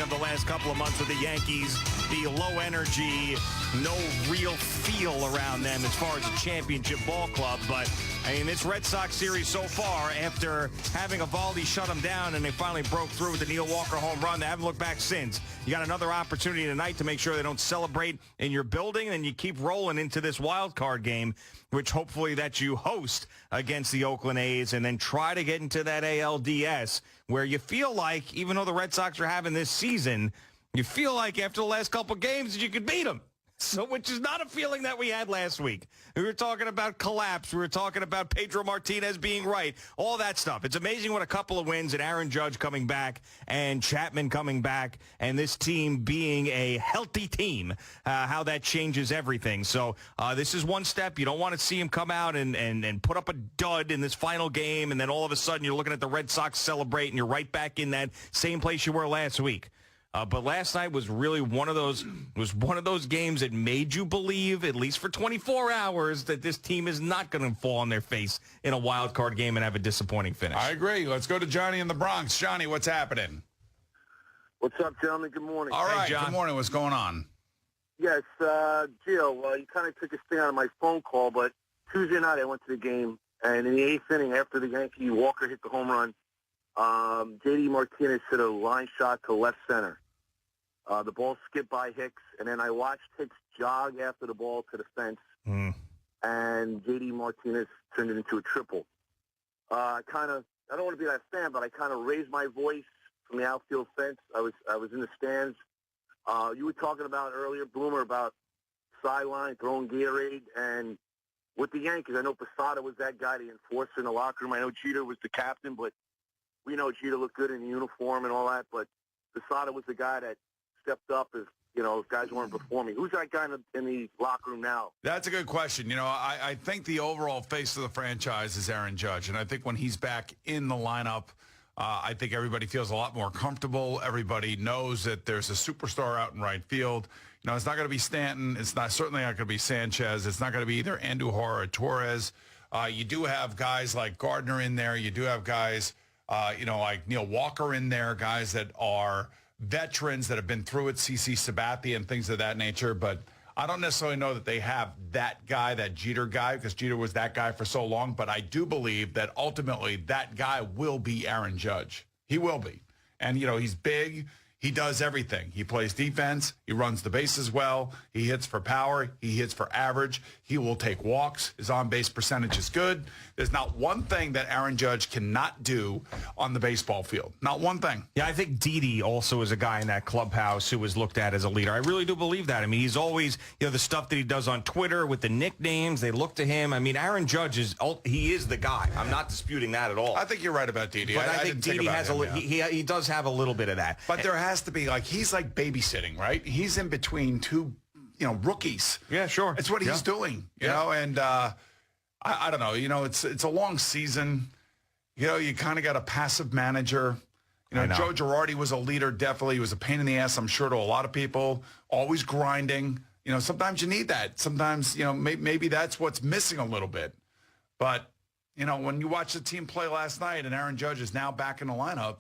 of the last couple of months with the Yankees. The low energy, no real feel around them as far as a championship ball club. But, I mean, this Red Sox series so far, after having Eovaldi shut them down and they finally broke through with the Neil Walker home run, they haven't looked back since. You got another opportunity tonight to make sure they don't celebrate in your building, and you keep rolling into this wild card game, which hopefully that you host against the Oakland A's, and then try to get into that ALDS where you feel like, even though the Red Sox are having this season, you feel like after the last couple games that you could beat them. So, which is not a feeling that we had last week. We were talking about collapse. We were talking about Pedro Martinez being right. All that stuff. It's amazing what a couple of wins and Aaron Judge coming back and Chapman coming back and this team being a healthy team, how that changes everything. So this is one step. You don't want to see him come out and put up a dud in this final game, and then all of a sudden you're looking at the Red Sox celebrate and you're right back in that same place you were last week. But last night was really one of those games that made you believe, at least for 24 hours, that this team is not going to fall on their face in a wild card game and have a disappointing finish. I agree. Let's go to Johnny in the Bronx. Johnny, what's happening? What's up, gentlemen? Good morning. All right, John. Good morning. What's going on? Yes, Gio, you kind of took a sting out of my phone call, but Tuesday night I went to the game, and in the eighth inning, after the Yankee Walker hit the home run, J.D. Martinez hit a line shot to left center. The ball skipped by Hicks, and then I watched Hicks jog after the ball to the fence, and J.D. Martinez turned it into a triple. I don't want to be that fan, but I kind of raised my voice from the outfield fence. I was in the stands. You were talking about earlier, Bloomer, about sideline, throwing Gatorade, and with the Yankees, I know Posada was that guy, the enforcer in the locker room. I know Jeter was the captain, but we know Jeter looked good in the uniform and all that, but Posada was the guy that stepped up if guys weren't performing. Who's that guy in the locker room now? That's a good question. I think the overall face of the franchise is Aaron Judge, and I think when he's back in the lineup, I think everybody feels a lot more comfortable. Everybody knows that there's a superstar out in right field. It's not going to be Stanton. It's certainly not going to be Sanchez. It's not going to be either Andujar or Torres. You do have guys like Gardner in there. You do have guys, like Neil Walker in there, guys that are veterans that have been through it, CC Sabathia and things of that nature. But I don't necessarily know that they have that guy, that Jeter guy, because Jeter was that guy for so long. But I do believe that ultimately that guy will be Aaron Judge. He will be. And, he's big. He does everything. He plays defense. He runs the bases well. He hits for power. He hits for average. He will take walks. His on-base percentage is good. There's not one thing that Aaron Judge cannot do on the baseball field. Not one thing. Yeah, I think Didi also is a guy in that clubhouse who was looked at as a leader. I really do believe that. I mean, he's always, the stuff that he does on Twitter with the nicknames, they look to him. I mean, Aaron Judge is the guy. I'm not disputing that at all. I think you're right about Didi. But I think Didi has he does have a little bit of that. But there has to be, he's like babysitting, right? He's in between two, rookies. Yeah, sure. It's what he's doing, you know, and I don't know. It's a long season. You kind of got a passive manager. Joe Girardi was a leader, definitely. He was a pain in the ass, I'm sure, to a lot of people. Always grinding. Sometimes you need that. Sometimes, maybe that's what's missing a little bit. But, when you watch the team play last night and Aaron Judge is now back in the lineup,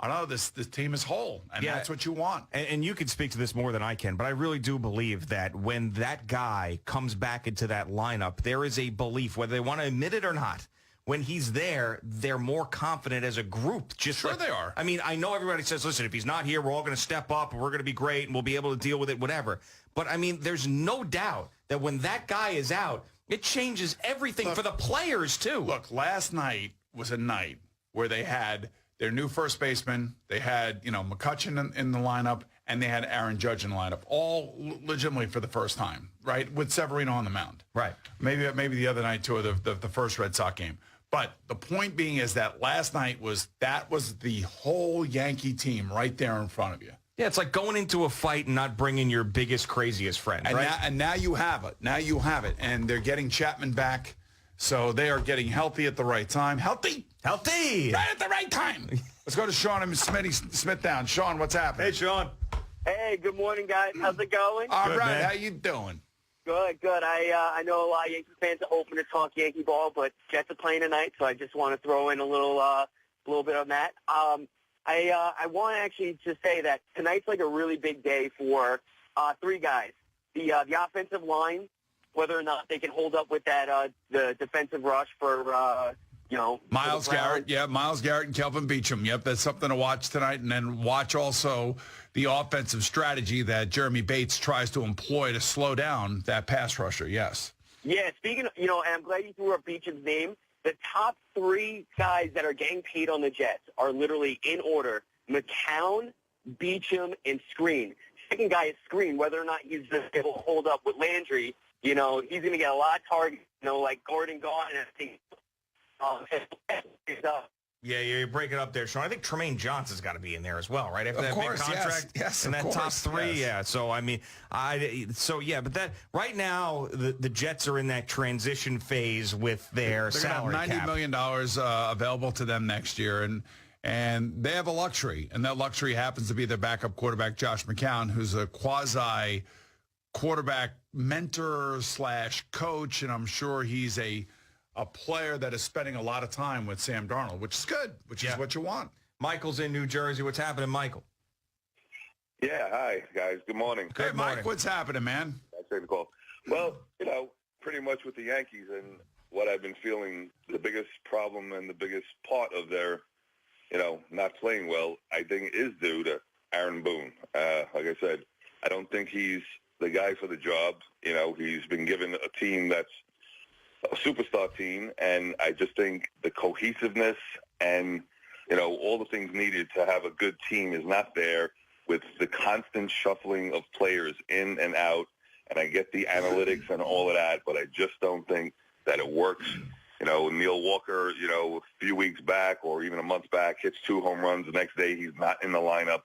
I don't know, this team is whole, and that's what you want. And you can speak to this more than I can, but I really do believe that when that guy comes back into that lineup, there is a belief, whether they want to admit it or not, when he's there, they're more confident as a group. Sure they are. I mean, I know everybody says, listen, if he's not here, we're all going to step up, and we're going to be great, and we'll be able to deal with it, whatever. But, I mean, there's no doubt that when that guy is out, it changes everything for the players, too. Look, last night was a night where they had their new first baseman, they had, McCutchen in the lineup, and they had Aaron Judge in the lineup, all legitimately for the first time, right, with Severino on the mound. Right. Maybe the other night, too, the first Red Sox game. But the point being is that last night was the whole Yankee team right there in front of you. Yeah, it's like going into a fight and not bringing your biggest, craziest friend, right? And now you have it. Now you have it. And they're getting Chapman back. So they are getting healthy at the right time. Healthy! Right at the right time. Let's go to Sean and Smithtown. Sean, what's happening? Hey, Sean. Hey, good morning, guys. How's it going? All Good, right, man. how you doing? Good. I know a lot of Yankee fans are hoping to talk Yankee ball, but Jets are playing tonight, so I just want to throw in a little bit on that. I want to actually just say that tonight's like a really big day for three guys. The offensive line, whether or not they can hold up with that the defensive rush for Myles Garrett, Myles Garrett and Kelvin Beachum. Yep, that's something to watch tonight. And then watch also the offensive strategy that Jeremy Bates tries to employ to slow down that pass rusher. Yes. Yeah, speaking of, and I'm glad you threw up Beacham's name. The top three guys that are getting paid on the Jets are literally in order: McCown, Beachum, and Screen. Second guy is Screen. Whether or not he's able to hold up with Landry, he's going to get a lot of targets, like Gordon gone and everything. Yeah, you're breaking up there, Sean. I think Tremaine Johnson's got to be in there as well, right? After that big contract, yes, in that top three, yes. yeah. So I mean, but that right now the Jets are in that transition phase with their salary cap. $90 million available to them next year, and they have a luxury, and that luxury happens to be their backup quarterback, Josh McCown, who's a quasi quarterback mentor / coach, and I'm sure he's a player that is spending a lot of time with Sam Darnold, which is good, which is what you want. Michael's in New Jersey. What's happening, Michael? Yeah, hi, guys. Good morning. Hey, Mike, what's happening, man? Thanks for the call. Well, pretty much with the Yankees and what I've been feeling, the biggest problem and the biggest part of their, not playing well, I think is due to Aaron Boone. Like I said, I don't think he's the guy for the job. He's been given a team that's a superstar team, and I just think the cohesiveness and, all the things needed to have a good team is not there with the constant shuffling of players in and out. And I get the analytics and all of that, but I just don't think that it works. Neil Walker, a few weeks back or even a month back, hits 2 home runs. The next day, he's not in the lineup.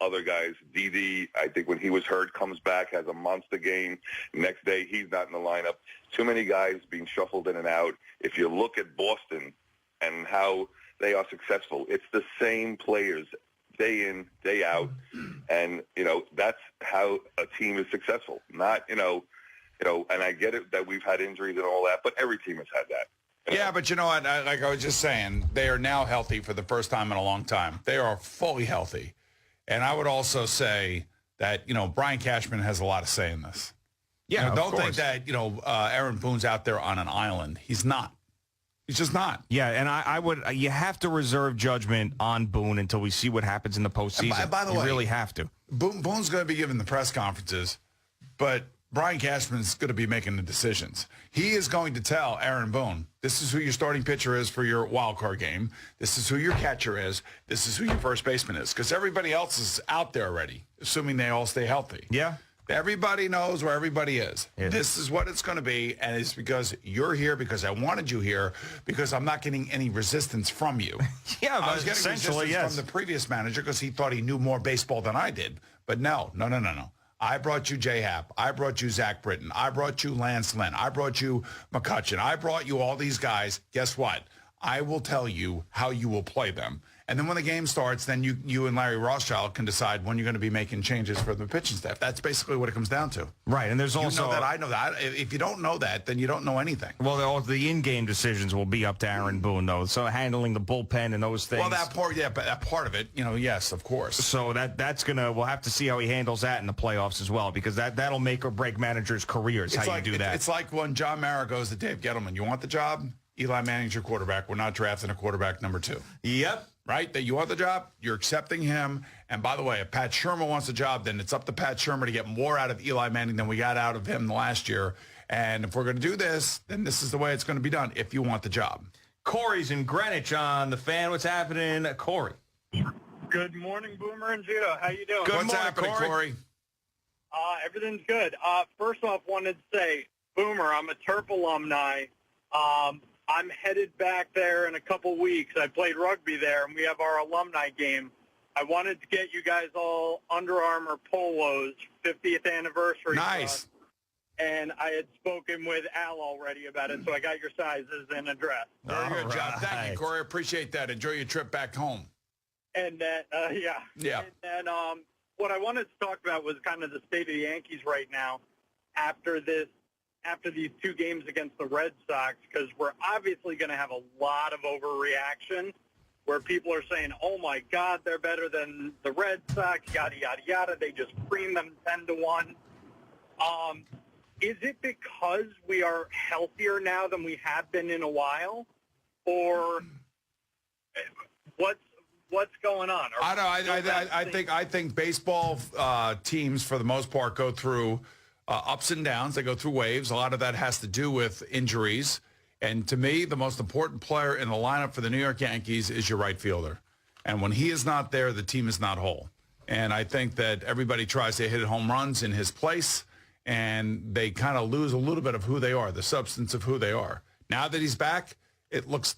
Other guys, Didi, I think when he was hurt, comes back, has a monster game. Next day, he's not in the lineup. Too many guys being shuffled in and out. If you look at Boston and how they are successful, it's the same players day in, day out. And, that's how a team is successful. Not, and I get it that we've had injuries and all that, but every team has had that. Yeah, but you know what? Like I was just saying, they are now healthy for the first time in a long time. They are fully healthy. And I would also say that, Brian Cashman has a lot of say in this. Yeah, don't think that, Aaron Boone's out there on an island. He's not. He's just not. Yeah, and I would. You have to reserve judgment on Boone until we see what happens in the postseason. By the way, you really have to. Boone's going to be giving the press conferences, but Brian Cashman's going to be making the decisions. He is going to tell Aaron Boone, this is who your starting pitcher is for your wild card game. This is who your catcher is. This is who your first baseman is. Because everybody else is out there already, assuming they all stay healthy. Yeah. Everybody knows where everybody is. Yeah. This is what it's going to be, and it's because you're here, because I wanted you here, because I'm not getting any resistance from you. Yeah, I was getting resistance from the previous manager because he thought he knew more baseball than I did. But no. I brought you Jay Happ. I brought you Zach Britton. I brought you Lance Lynn. I brought you McCutcheon. I brought you all these guys. Guess what? I will tell you how you will play them. And then when the game starts, then you and Larry Rothschild can decide when you're going to be making changes for the pitching staff. That's basically what it comes down to. Right, and there's also... You know that, I know that. If you don't know that, then you don't know anything. Well, the in-game decisions will be up to Aaron Boone, though. So handling the bullpen and those things... Well, that part of it, yes, of course. So that's going to... We'll have to see how he handles that in the playoffs as well, because that'll make or break managers' careers, you do that. It's like when John Mara goes to Dave Gettleman, you want the job? Eli Manning's your quarterback. We're not drafting a quarterback number 2. Yep. Right? That you want the job, you're accepting him. And by the way, if Pat Shurmur wants the job, then it's up to Pat Shurmur to get more out of Eli Manning than we got out of him last year. And if we're going to do this, then this is the way it's going to be done if you want the job. Corey's in Greenwich on The Fan. What's happening, Corey? Good morning, Boomer and Judo. How you doing? Good What's happening, Corey? Everything's good. First off, wanted to say, Boomer, I'm a Terp alumni. I'm headed back there in a couple weeks. I played rugby there, and we have our alumni game. I wanted to get you guys all Under Armour polos, 50th anniversary. Nice. And I had spoken with Al already about it, so I got your sizes and address. Very good job. Thank you, Corey. Appreciate that. Enjoy your trip back home. And then, Yeah. And then what I wanted to talk about was kind of the state of the Yankees right now after these 2 games against the Red Sox, because we're obviously going to have a lot of overreaction where people are saying, oh, my God, they're better than the Red Sox, yada, yada, yada. They just creamed them 10-1. Is it because we are healthier now than we have been in a while? Or what's going on? I think baseball teams, for the most part, go through ups and downs. They go through waves. A lot of that has to do with injuries. And to me, the most important player in the lineup for the New York Yankees is your right fielder. And when he is not there, the team is not whole. And I think that everybody tries to hit home runs in his place, and they kind of lose a little bit of who they are, the substance of who they are. Now that he's back, it looks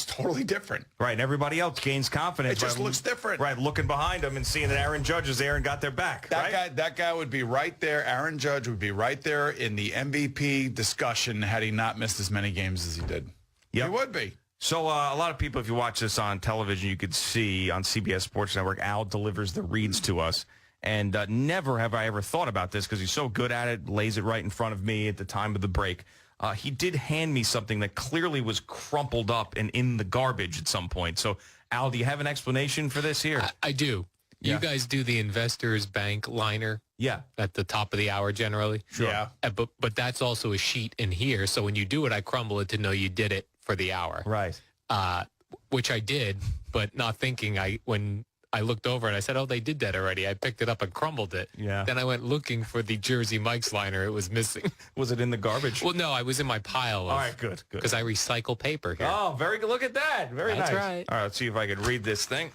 totally different. Right, and everybody else gains confidence. It just looks different. Right, looking behind them and seeing that Aaron Judge is there and got their back. That guy would be right there. Aaron Judge would be right there in the MVP discussion had he not missed as many games as he did. Yep. He would be. So a lot of people, if you watch this on television, you could see on CBS Sports Network, Al delivers the reads to us. And never have I ever thought about this because he's so good at it, lays it right in front of me at the time of the break. He did hand me something that clearly was crumpled up and in the garbage at some point. So, Al, do you have an explanation for this here? I do. Yeah. You guys do the Investors Bank liner Yeah. at the top of the hour generally? Sure. Yeah. But that's also a sheet in here. So when you do it, I crumble it to know you did it for the hour. Right. Which I did, but not thinking when I looked over and I said, oh, they did that already. I picked it up and crumbled it. Yeah. Then I went looking for the Jersey Mike's liner. It was missing. Was it in the garbage? Well, no, I was in my pile. All right, good. Because I recycle paper here. Oh, very good. Look at that. Very That's nice. right. All right, let's see if I can read this thing.